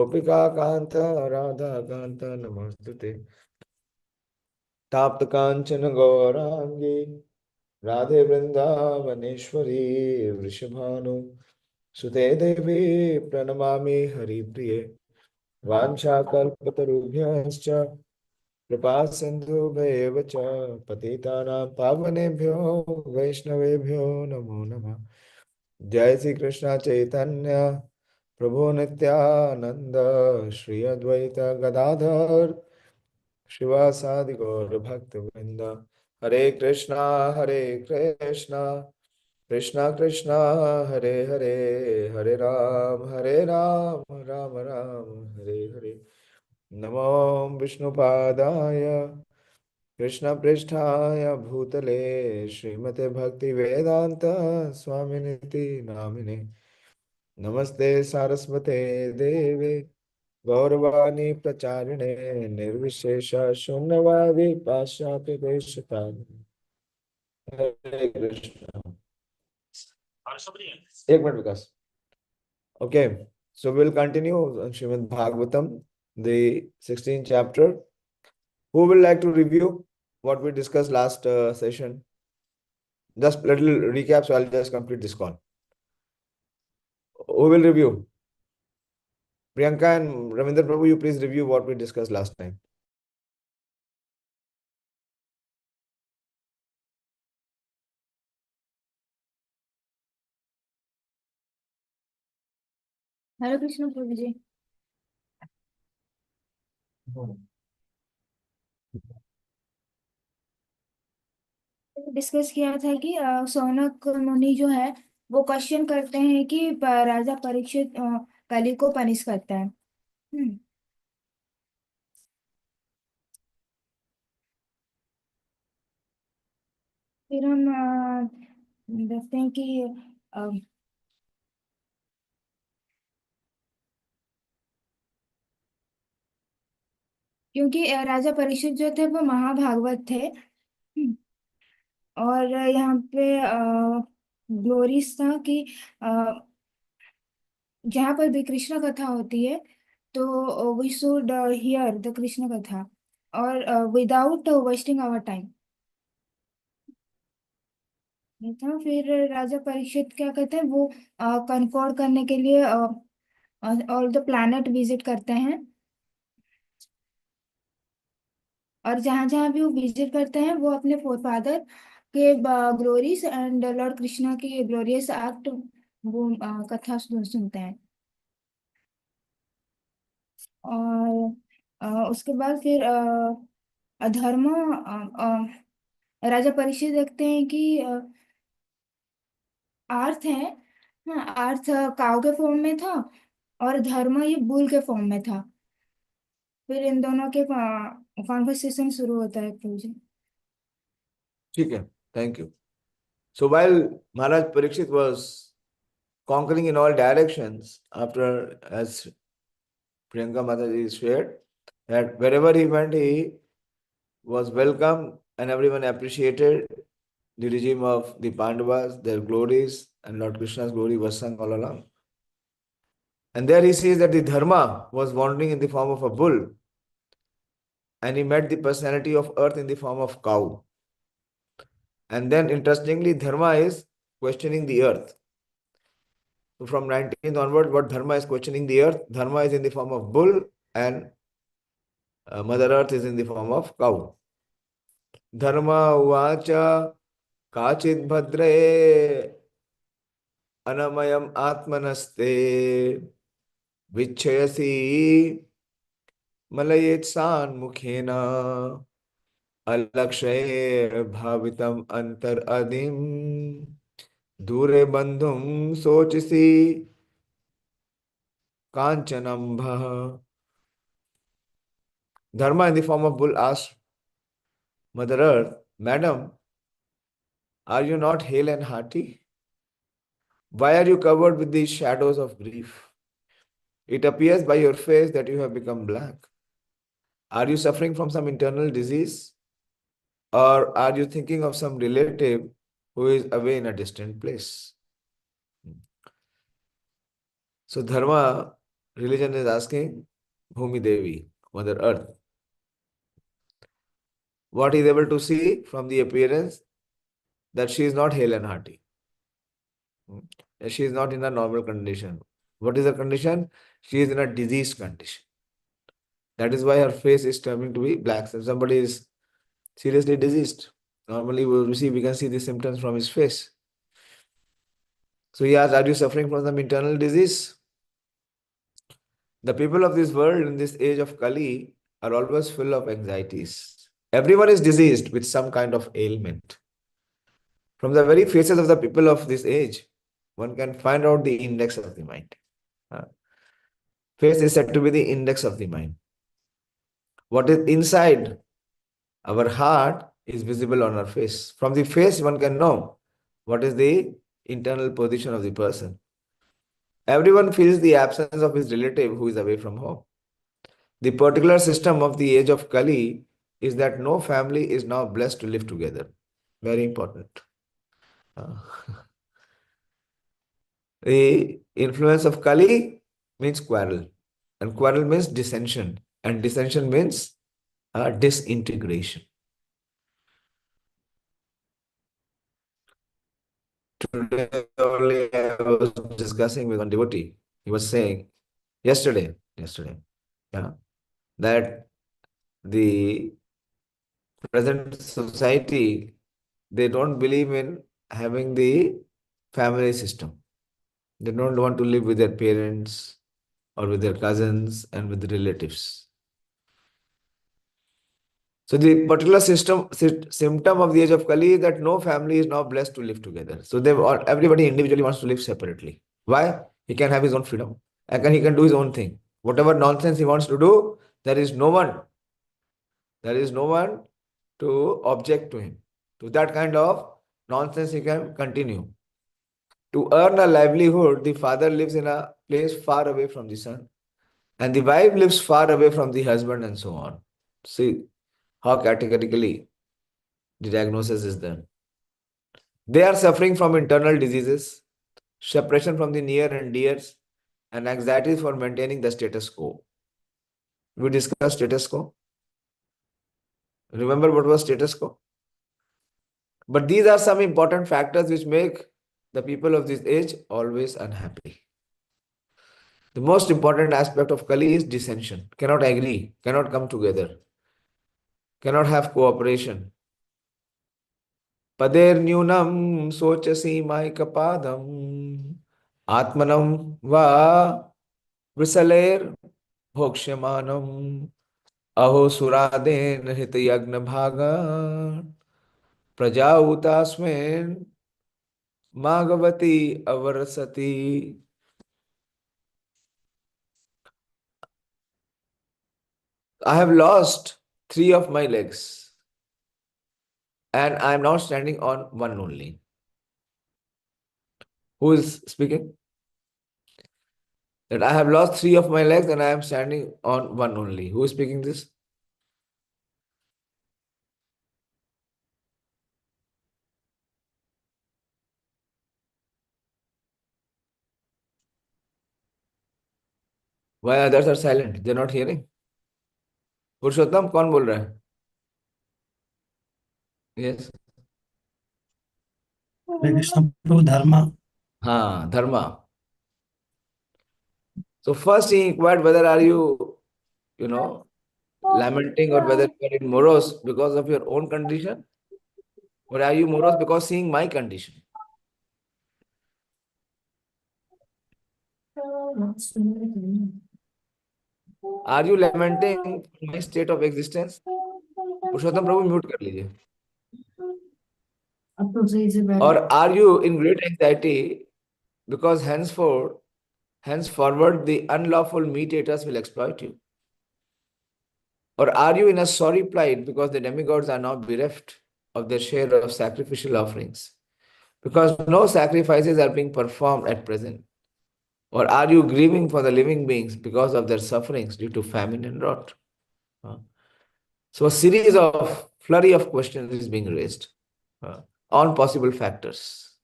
गोपिका कांत राधा कांत नमस्तुते। ताप्त कांचन गौरांगी राधे वृंदावनेश्वरी वृषभानु सुते देवी प्रणमामि हरिप्रिये। वाञ्छाकल्पतरुभ्यश्च कृपा सिन्धुभ्येव च पतितानां पावनेभ्यो वैष्णवेभ्यो नमो नमः। जय श्री कृष्ण चैतन्य प्रभु नित्यानंद श्री अद्वैत गदाधर शिवासादि गौर भक्त वृंद। हरे कृष्णा कृष्णा कृष्णा हरे हरे, हरे राम राम राम हरे हरे। नमो विष्णुपादाय कृष्ण पृष्ठाय भूतले श्रीमते भक्ति वेदांत स्वामिनिति नामिने। नमस्ते सारस्वते देवे गौरवाणी प्रचारिणे निर्विशेष शून्यवादी पाश्चात्य देशतारिणे। हरे कृष्ण। एक minute Vikas. Okay, so we'll continue Srimad Bhagavatam, the 16th chapter. Who will like to review what we discussed last session? Just little recap, so I'll just complete this call. Who will review? Priyanka and Ravindra Prabhu, you please review what we discussed last time. Hare Krishna Prabhu ji. Discuss किया था कि सौनक मुनि जो है वो question करते हैं कि राजा परीक्षित कली को पनिश करता है। फिर हम देखते हैं कि अ, क्योंकि राजा परीक्षित जो थे वो महाभागवत थे। और यहाँ पे ग्लोरीज था कि जहाँ पर भी कृष्ण कथा होती है तो we should hear the Krishna katha और विदाउट वेस्टिंग आवर टाइम। ये था। फिर राजा परीक्षित क्या कहते हैं वो कनकॉर्ड करने के लिए ऑल द प्लैनेट विजिट करते हैं। और जहाँ जहाँ भी वो विजिट करते हैं वो अपने फोरफादर के ग्लोरीज एंड लॉर्ड कृष्णा की ग्लोरियस एक्ट वो कथा सुनते हैं। और उसके बाद फिर अधर्म राजा परीक्षित देखते हैं कि अर्थ है। हाँ, अर्थ काव के फॉर्म में था और धर्म ये बुल के फॉर्म में था। फिर इन दोनों के कॉन्वर्सेशन शुरू होता है प्रभु जी। ठीक है, thank you. So while Maharaj Parikshit was conquering in all directions, after, as Priyanka Mataji shared, that wherever he went, he was welcome and everyone appreciated the regime of the Pandavas, their glories, and Lord Krishna's glory was sung all along. And there he sees that the Dharma was wandering in the form of a bull, and he met the personality of earth in the form of cow. And then, interestingly, Dharma is questioning the earth. So from 19th onward, what Dharma is questioning the earth, Dharma is in the form of bull, and Mother Earth is in the form of cow. Dharma uvacha kachit bhadre anamayam atmanaste vichayasi मलयेत्सान मुखेन अलक्षये भावितम अंतर अदिम दूरे बंधुम सोचसी कांचनम्भ। Dharma in the form of bull asked Mother Earth, Madam, are you not hale and hearty? Why are you covered with these shadows of grief? It appears by your face that you have become black. Are you suffering from some internal disease? Or are you thinking of some relative who is away in a distant place? So Dharma religion is asking Bhumi Devi, Mother Earth, what he is able to see from the appearance that she is not hale and hearty. She is not in a normal condition. What is the condition? She is in a diseased condition. That is why her face is turning to be black. So somebody is seriously diseased. Normally, we can see the symptoms from his face. So he asks, are you suffering from some internal disease? The people of this world in this age of Kali are always full of anxieties. Everyone is diseased with some kind of ailment. From the very faces of the people of this age, one can find out the index of the mind. Face is said to be the index of the mind. What is inside our heart is visible on our face. From the face, one can know what is the internal position of the person. Everyone feels the absence of his relative who is away from home. The particular system of the age of Kali is that no family is now blessed to live together. Very important. Uh, the influence of Kali means quarrel, and quarrel means dissension, and dissension means disintegration. Today only I was discussing with one devotee. He was saying yesterday, yeah, that the present society, they don't believe in having the family system. They don't want to live with their parents or with their cousins and with the relatives. So the particular symptom of the age of Kali is that no family is now blessed to live together. So everybody individually wants to live separately. Why? He can have his own freedom. He can do his own thing. Whatever nonsense he wants to do, there is no one. There is no one to object to him. To that kind of nonsense he can continue. To earn a livelihood, the father lives in a place far away from the son, and the wife lives far away from the husband, and so on. See how categorically the diagnosis is done. They are suffering from internal diseases, separation from the near and dears, and anxiety for maintaining the status quo. We discussed status quo. Remember what was status quo? But these are some important factors which make the people of this age always unhappy. The most important aspect of Kali is dissension. Cannot agree, cannot come together, cannot have cooperation. Pader nyunam sochasi maikapadam atmanam va visaler bhokshamanam aho suraden hitayagna bhaga prajautasmen magavati avarasati. I have lost 3 of my legs and I am now standing on one only. Who is speaking? That I have lost 3 of my legs and I am standing on one only. Who is speaking this? Why others are silent? They are not hearing. पुरुषोत्तम कौन बोल रहा है? Yes. Dharma. हाँ, Dharma. So first he inquired whether are you, lamenting or whether you are in morose because of your own condition, or are you morose because seeing my condition? Are you lamenting my state of existence? Purushottam Prabhu mute कर लीजिए. Or are you in great anxiety because henceforward the unlawful meat eaters will exploit you? Or are you in a sorry plight because the demigods are now bereft of their share of sacrificial offerings? Because no sacrifices are being performed at present. Or are you grieving for the living beings because of their sufferings due to famine and drought? So a series of flurry of questions is being raised on possible factors.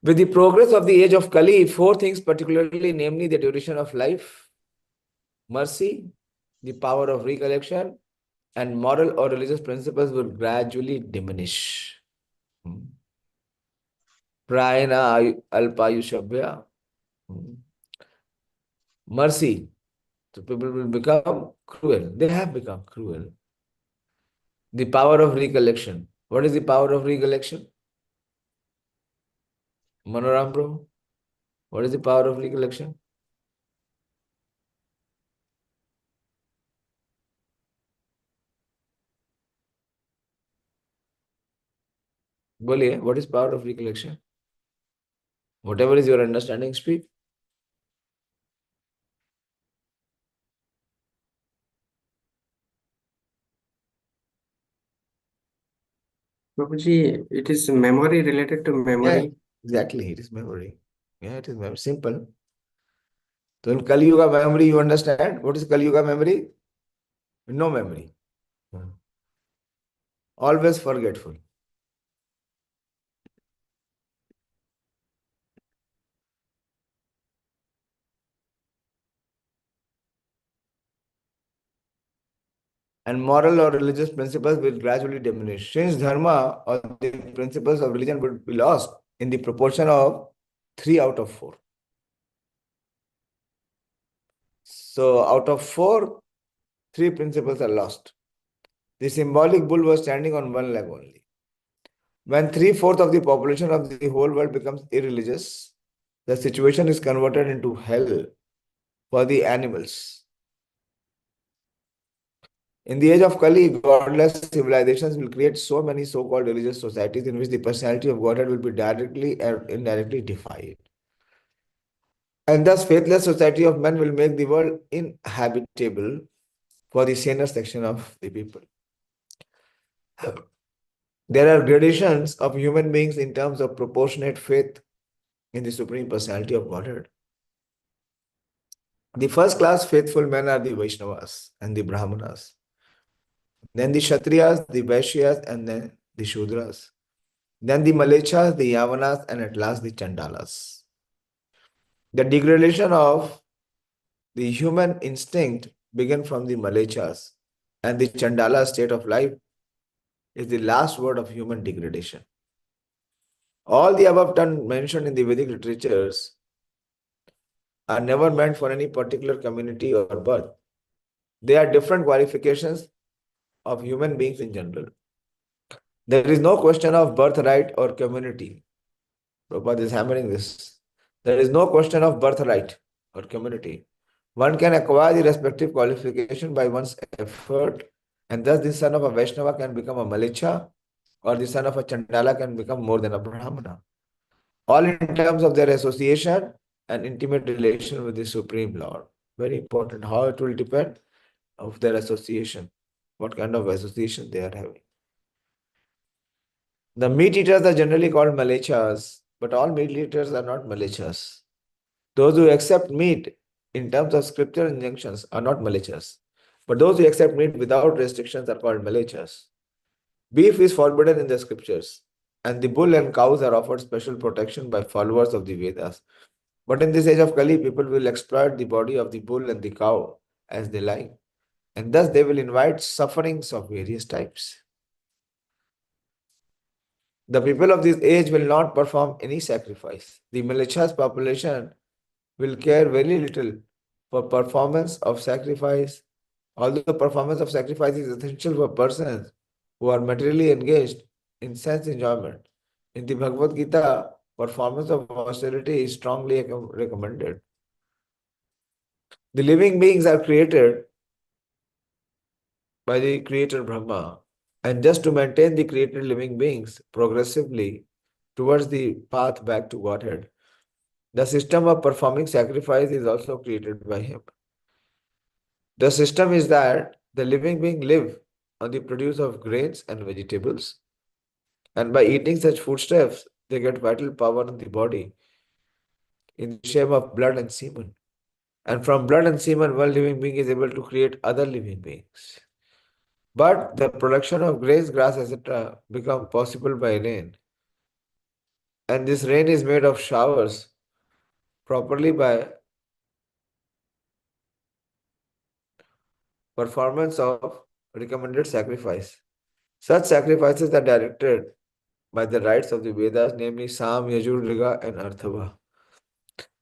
With the progress of the age of Kali, four things particularly, namely the duration of life, mercy, the power of recollection, and moral or religious principles will gradually diminish. Prayana alpayushabhya. Mercy. So people will become cruel. They have become cruel. The power of recollection. What is the power of recollection? Manoram bro, what is the power of recollection? Boliye, what is power of recollection? Whatever is your understanding, speak. Prabhuji, it is memory related to Yeah, memory. exactly. It is memory. Yeah, it is memory. Simple. So in Kali Yuga memory, you understand? What is Kali Yuga memory? No memory. Always forgetful. And moral or religious principles will gradually diminish. Since dharma or the principles of religion would be lost in the proportion of 3 out of 4. So out of 4, 3 principles are lost. The symbolic bull was standing on one leg only. When 3/4 of the population of the whole world becomes irreligious, the situation is converted into hell for the animals. In the age of Kali, godless civilizations will create so many so-called religious societies in which the personality of Godhead will be directly and indirectly defied. And thus, faithless society of men will make the world inhabitable for the saner section of the people. There are gradations of human beings in terms of proportionate faith in the Supreme Personality of Godhead. The first class faithful men are the Vaishnavas and the Brahmanas. Then the Kshatriyas, the Vaishyas, and then the Shudras. Then the Malechas, the Yavanas, and at last the Chandalas. The degradation of the human instinct began from the Malechas, and the Chandala state of life is the last word of human degradation. All the above mentioned in the Vedic literatures are never meant for any particular community or birth. They are different qualifications of human beings in general. There is no question of birthright or community. Prabhupada is hammering this. There is no question of birthright or community. One can acquire the respective qualification by one's effort, and thus the son of a Vaishnava can become a Malecha, or the son of a Chandala can become more than a Brahmana. All in terms of their association and intimate relation with the Supreme Lord. Very important. How it will depend of their association, what kind of association they are having. The meat eaters are generally called Malechas, but all meat eaters are not Malechas. Those who accept meat in terms of scripture injunctions are not Malechas, but those who accept meat without restrictions are called Malechas. Beef is forbidden in the scriptures, and the bull and cows are offered special protection by followers of the Vedas. But in this age of Kali, people will exploit the body of the bull and the cow as they like, and thus they will invite sufferings of various types. The people of this age will not perform any sacrifice. The Malechas population will care very little for performance of sacrifice, although performance of sacrifice is essential for persons who are materially engaged in sense enjoyment. In the Bhagavad Gita, performance of austerity is strongly recommended. The living beings are created by the creator Brahma, and just to maintain the created living beings progressively towards the path back to Godhead, the system of performing sacrifice is also created by him. The system is that the living beings live on the produce of grains and vegetables, and by eating such foodstuffs, they get vital power in the body in the shape of blood and semen. And from blood and semen, one living being is able to create other living beings. But the production of grains, grass, etc. become possible by rain. And this rain is made of showers properly by performance of recommended sacrifice. Such sacrifices are directed by the rites of the Vedas, namely Sam, Yajur, Riga, and Arthava.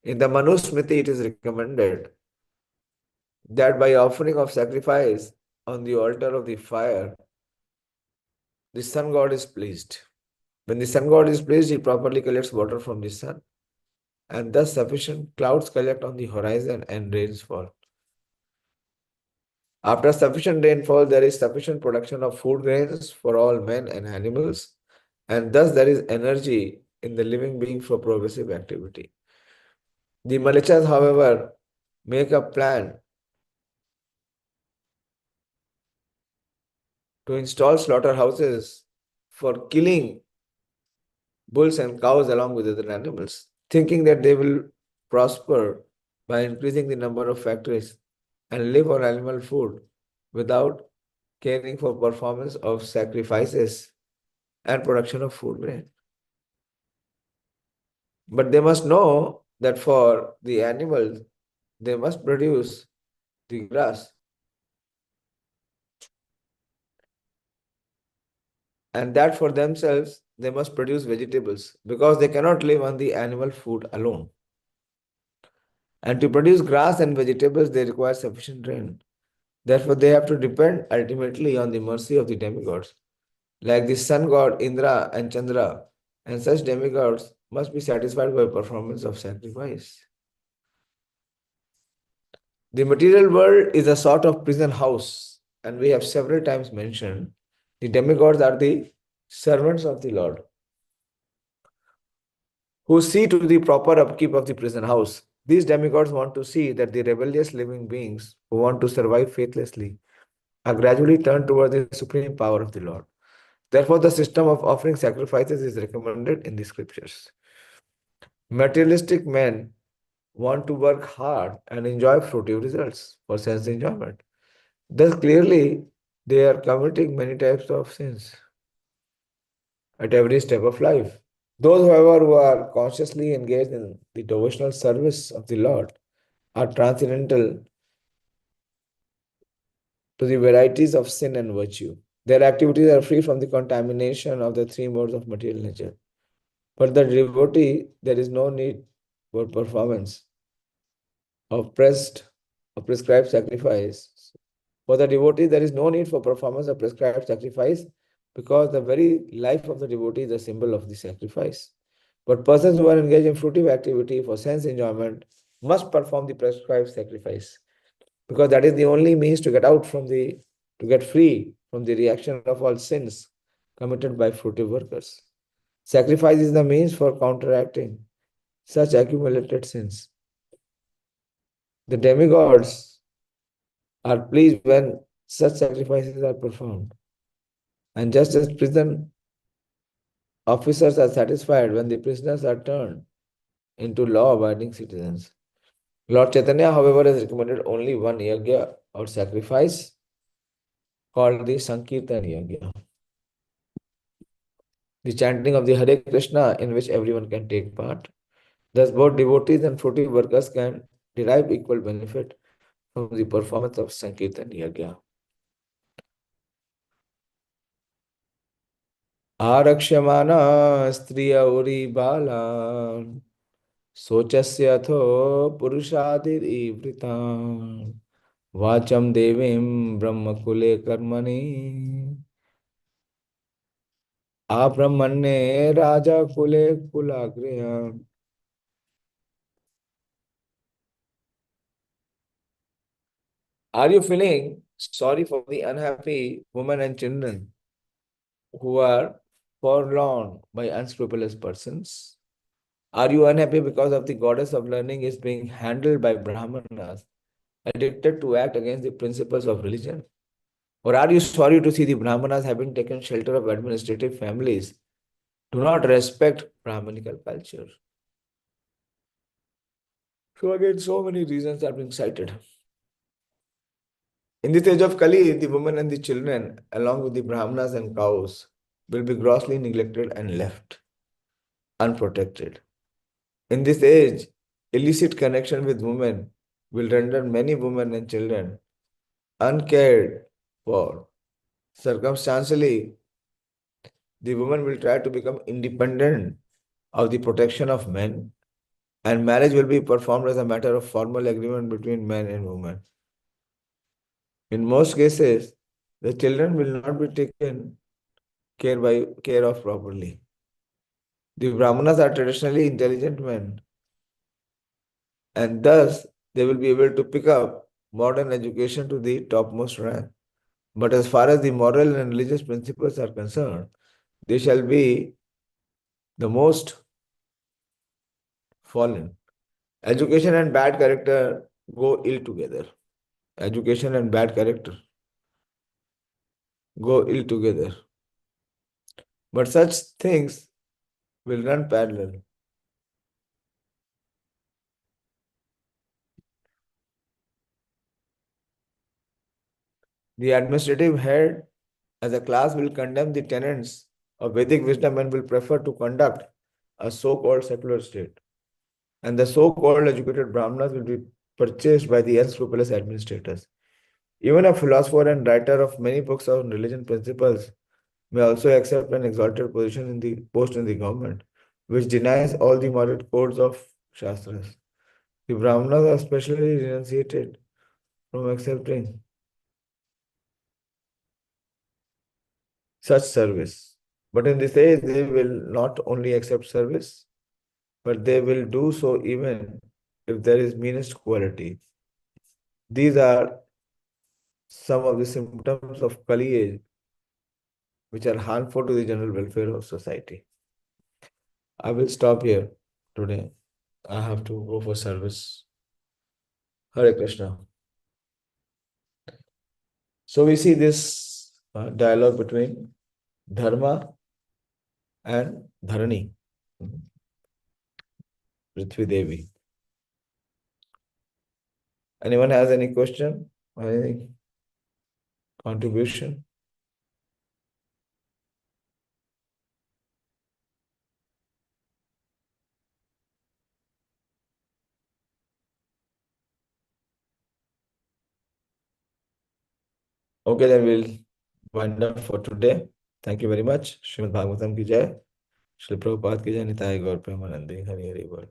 In the Manusmriti, it is recommended that by offering of sacrifice on the altar of the fire, the sun god is pleased. When the sun god is pleased, he properly collects water from the sun, and thus sufficient clouds collect on the horizon and rains fall. After sufficient rainfall, there is sufficient production of food grains for all men and animals, and thus there is energy in the living being for progressive activity. The Malichas, however, make a plan to install slaughterhouses for killing bulls and cows along with other animals, thinking that they will prosper by increasing the number of factories and live on animal food without caring for performance of sacrifices and production of food grain. But they must know that for the animals, they must produce the grass. And that for themselves, they must produce vegetables because they cannot live on the animal food alone. And to produce grass and vegetables, they require sufficient rain. Therefore, they have to depend ultimately on the mercy of the demigods, like the sun god Indra and Chandra, and such demigods must be satisfied by performance of sacrifice. The material world is a sort of prison house, and we have several times mentioned the demigods are the servants of the Lord who see to the proper upkeep of the prison house. These demigods want to see that the rebellious living beings who want to survive faithlessly are gradually turned towards the supreme power of the Lord. Therefore, the system of offering sacrifices is recommended in the scriptures. Materialistic men want to work hard and enjoy fruitive results for sense enjoyment. Thus, clearly, they are committing many types of sins at every step of life. Those, however, who are consciously engaged in the devotional service of the Lord are transcendental to the varieties of sin and virtue. Their activities are free from the contamination of the three modes of material nature. For the devotee, there is no need for performance of prescribed sacrifice. For the devotee, there is no need for performance of prescribed sacrifice because the very life of the devotee is a symbol of the sacrifice. But persons who are engaged in fruitive activity for sense enjoyment must perform the prescribed sacrifice because that is the only means to get free from the reaction of all sins committed by fruitive workers. Sacrifice is the means for counteracting such accumulated sins. The demigods are pleased when such sacrifices are performed. And just as prison officers are satisfied when the prisoners are turned into law-abiding citizens. Lord Chaitanya, however, has recommended only one yajna or sacrifice called the Sankirtan yajna, the chanting of the Hare Krishna in which everyone can take part. Thus, both devotees and fruitive workers can derive equal benefit from the performance of Sankirtan yajna. आरक्ष्यमाणा स्त्रिय Uri बाला शोचस्यथो पुरुषादिवृतान् वाचं देवीं ब्रह्मकुले कर्मणि आब्रह्मण्ये राजा कुले कुलाग्रयान्. Are you feeling sorry for the unhappy women and children who are forlorn by unscrupulous persons? Are you unhappy because of the goddess of learning is being handled by Brahmanas, addicted to act against the principles of religion? Or are you sorry to see the Brahmanas having taken shelter of administrative families do not respect Brahmanical culture? So again, so many reasons are being cited. In the age of Kali, the women and the children, along with the Brahmanas and cows, will be grossly neglected and left. unprotected. In this age, illicit connection with women will render many women and children uncared for. Circumstantially, the woman will try to become independent of the protection of men, and marriage will be performed as a matter of formal agreement between men and women. In most cases, the children will not be taken care of properly. The Brahmanas are traditionally intelligent men, and thus they will be able to pick up modern education to the topmost rank. But as far as the moral and religious principles are concerned, they shall be the most fallen. Education and bad character go ill together. Education and bad character go ill together. But such things will run parallel. The administrative head as a class will condemn the tenets of Vedic wisdom and will prefer to conduct a so-called secular state. And the so-called educated Brahmanas will be purchased by the unscrupulous administrators. Even a philosopher and writer of many books on religion principles may also accept an exalted position in the post in the government, which denies all the moral codes of Shastras. The Brahmanas are specially renunciated from accepting such service. But in this age, they will not only accept service, but they will do so even if there is meanest quality. These are some of the symptoms of Kali age, which are harmful to the general welfare of society. I will stop here today. I have to go for service. Hare Krishna. So we see this dialogue between Dharma and Dharani, Prithvi Devi. Anyone has any question or any contribution? Okay, then we'll wind up for today. Thank you very much. Srimad Bhagavatam ki jai. Shri Prabhupada ki jai. Nitai Gaur Premanande. Hari Hari Bol.